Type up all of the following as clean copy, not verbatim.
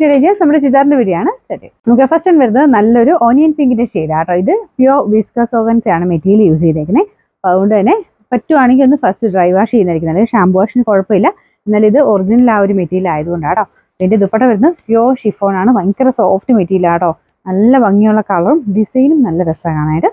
To ലേജേഴ്സ്. നമ്മുടെ ചിതാറിന്റെ video ആണ് set. നമുക്ക് ഫസ്റ്റ് വരുന്നത് നല്ലൊരു ഓണിയൻ പിങ്കിന്റെ ഷെയ്ഡാട്ടോ. ഇത് പ്യോർ വിസ്കസ് ഓർഗൻസ ആണ് മെറ്റീരിയൽ യൂസ് ചെയ്തേക്കുന്നത്. അപ്പോൾ അതുകൊണ്ട് തന്നെ പറ്റുവാണെങ്കിൽ ഒന്ന് ഫസ്റ്റ് ഡ്രൈ വാഷ് ചെയ്യുന്നതായിരിക്കും. ഷാമ്പു വാഷിന് കുഴപ്പമില്ല, എന്നാൽ ഇത് ഒറിജിനൽ ആ ഒരു മെറ്റീരിയൽ ആയതുകൊണ്ടാട്ടോ. ഇതിന്റെ ദുപ്പട്ട വരുന്നത് പ്യോർ ഷിഫോൺ ആണ്. ഭയങ്കര സോഫ്റ്റ് മെറ്റീരിയൽ ആട്ടോ. നല്ല ഭംഗിയുള്ള കളറും ഡിസൈനും നല്ല രസമാണ് കാണാനായിട്ട്.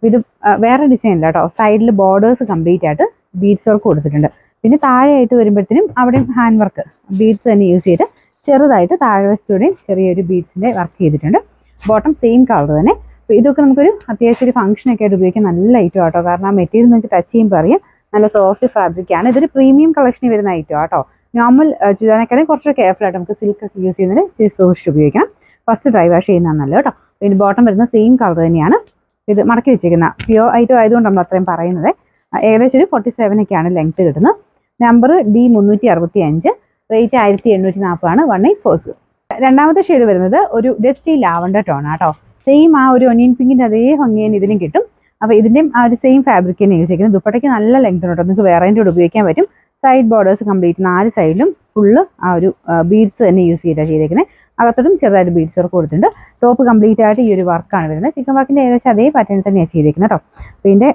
ഇത് വേറെ ഡിസൈൻ ഇല്ല കേട്ടോ. സൈഡിൽ ബോർഡേഴ്സ് കംപ്ലീറ്റ് ആയിട്ട് ബീഡ്സ് വർക്ക് കൊടുത്തിട്ടുണ്ട്. പിന്നെ താഴെയായിട്ട് വരുമ്പോഴത്തേനും അവിടെയും ഹാൻഡ് വർക്ക് ബീഡ്സ് തന്നെ യൂസ് ചെയ്ത് ചെറുതായിട്ട് താഴെ വശത്തൂടെയും ചെറിയൊരു ബീഡ്സിന്റെ വർക്ക് ചെയ്തിട്ടുണ്ട്. ബോട്ടം സെയിം കളർ തന്നെ. അപ്പോൾ ഇതൊക്കെ നമുക്കൊരു അത്യാവശ്യം ഒരു ഫംഗ്ഷനൊക്കെ ആയിട്ട് ഉപയോഗിക്കാൻ നല്ല ഐറ്റം ആട്ടോ. കാരണം ആ മെറ്റീരിയൽ നമുക്ക് ടച്ച് ചെയ്യുമ്പോൾ അറിയാം നല്ല സോഫ്റ്റ് ഫാബ്രിക് ആണ്. ഇതൊരു പ്രീമിയം കളക്ഷനിൽ വരുന്ന ഐറ്റം ആട്ടോ. നോർമൽ ചുരിദാറിനേക്കാളും കുറച്ച് കെയർഫുൾ ആയിട്ട് നമുക്ക് സിൽക്ക് ഒക്കെ യൂസ് ചെയ്യുന്നതിന് സൂക്ഷിച്ച് ഉപയോഗിക്കണം. ഫസ്റ്റ് ഡ്രൈ വാഷ് ചെയ്യുന്നതാണ് നല്ലത് കേട്ടോ. പിന്നെ ബോട്ടം വരുന്ന സെയിം കളർ തന്നെയാണ്. ഇത് മടക്കി വെച്ചിരിക്കുന്ന പ്യോർ ഐറ്റം ആയതുകൊണ്ട് നമ്മൾ അത്രയും പറയുന്നത്. ഏകദേശം ഒരു 47ഒക്കെയാണ് ലെങ്ത് കിട്ടുന്നത്. Number D365, rate 1840 1840. രണ്ടാമത്തെ ഷെയ്ഡ് വരുന്നത് ഒരു ഡസ്റ്റി ലാവണ്ടർ ടോൺ ആട്ടോ. സെയിം ആ ഒരു ഒനിയൻ പിങ്കിന്റെ അതേ ഭംഗിയാണ് ഇതിനും കിട്ടും. അപ്പോൾ ഇതിന്റെയും ആ ഒരു സെയിം ഫാബ്രിക് തന്നെ യൂസ് ചെയ്യുന്നത്. ദുപ്പട്ടയ്ക്ക് നല്ല ലെങ്ത് ഉണ്ട്. നിങ്ങൾക്ക് വേറെ കൂടെ ഉപയോഗിക്കാൻ പറ്റും. സൈഡ് ബോർഡേഴ്സ് കംപ്ലീറ്റ് 4 സൈഡിലും ഫുള്ള് ആ ഒരു ബീഡ്സ് തന്നെ യൂസ് ചെയ്തേക്കുന്നത്. അകത്തോട്ടും ചെറുതായിട്ട് ബീഡ്സ് വർക്ക് കൊടുത്തിട്ടുണ്ട്. ടോപ്പ് കംപ്ലീറ്റ് ആയിട്ട് ഈ ഒരു വർക്കാണ് വരുന്നത്. ചിക്കൻ വർക്കിന്റെ ഏകദേശം അതേ പാറ്റേണിൽ തന്നെയാണ് ചെയ്തേക്കുന്നത് കേട്ടോ. അപ്പോൾ ഇതിന്റെ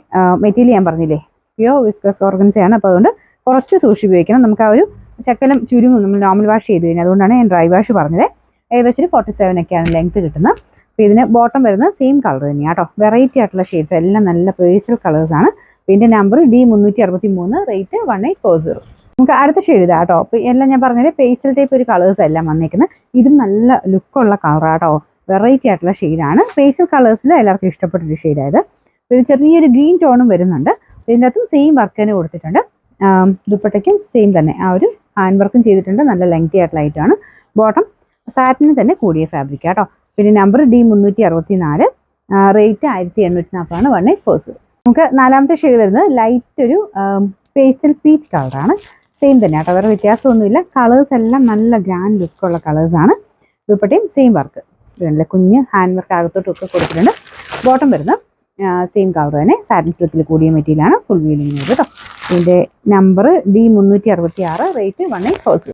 മെറ്റീരിയൽ ഞാൻ പറഞ്ഞില്ലേ പ്യോർ വിസ്കസ് ഓർഗൻസയാണ്. അപ്പോൾ അതുകൊണ്ട് കുറച്ച് സൂക്ഷിച്ച് ഉപയോഗിക്കണം. നമുക്ക് ആ ഒരു ശകലം ചുരുങ്ങും നമ്മൾ നോർമൽ വാഷ് ചെയ്ത് കഴിഞ്ഞാൽ. അതുകൊണ്ടാണ് ഞാൻ ഡ്രൈ വാഷ് പറഞ്ഞത്. ഏകദേശം ഒരു 47ഒക്കെയാണ് ലെങ്ത് കിട്ടുന്നത്. അപ്പോൾ ഇതിന് ബോട്ടം വരുന്നത് സെയിം കളർ തന്നെയാണ് കേട്ടോ. വെറൈറ്റി ആയിട്ടുള്ള ഷെയ്ഡ്സ് എല്ലാം നല്ല പേസ്റ്റൽ കളേഴ്സാണ്. ഇതിന്റെ നമ്പർ D363, റേറ്റ് 1840. നമുക്ക് അടുത്ത ഷെയ്ഡ് ഇതാ കേട്ടോ. അപ്പോൾ എല്ലാം ഞാൻ പറഞ്ഞത് പേസ്റ്റൽ ടൈപ്പ് ഒരു കളേഴ്സ് എല്ലാം വന്നേക്കുന്നത്. ഇതും നല്ല ലുക്കുള്ള കളറാട്ടോ. വെറൈറ്റി ആയിട്ടുള്ള ഷെയ്ഡാണ്. പേസ്റ്റൽ കളേഴ്സിൽ എല്ലാവർക്കും ഇഷ്ടപ്പെട്ടൊരു ഷെയ്ഡായത്. ഇത് ചെറിയൊരു ഗ്രീൻ ടോണും വരുന്നുണ്ട്. ഇതിൻ്റെ അകത്തും സെയിം വർക്ക് തന്നെ കൊടുത്തിട്ടുണ്ട്. ദുപ്പട്ടയ്ക്കും സെയിം തന്നെ ആ ഒരു ഹാൻഡ് വർക്കും ചെയ്തിട്ടുണ്ട്. നല്ല ലെങ്തി ആയിട്ടുള്ള ഐറ്റമാണ്. ബോട്ടം സാറ്റിന് തന്നെ കൂടിയ ഫാബ്രിക് ആട്ടോ. പിന്നെ നമ്പർ D364, റേറ്റ് 1840 1840. നമുക്ക് നാലാമത്തെ ഷെയ്ഡ് വരുന്നത് ലൈറ്റ് ഒരു പേസ്റ്റൽ പീച്ച് കളറാണ്. സെയിം തന്നെ കേട്ടോ, വേറെ വ്യത്യാസമൊന്നുമില്ല. കളേഴ്സ് എല്ലാം നല്ല ഗ്രാൻഡ് ലുക്കുള്ള കളേഴ്സാണ്. ദുപ്പട്ടയും സെയിം വർക്ക് ഇതുണ്ടല്ലേ, കുഞ്ഞ് ഹാൻഡ് വർക്ക് അകത്തോട്ടൊക്കെ കൊടുത്തിട്ടുണ്ട്. ബോട്ടം വരുന്നത് സെയിം കളർ തന്നെ, സാറ്റിൻ സിൽക്കിൽ കൂടിയ മെറ്റീരിയലാണ്. ഫുൾ വീലിംഗ് കേട്ടോ. ഇതിൻ്റെ നമ്പർ D366, റേറ്റ് 1840.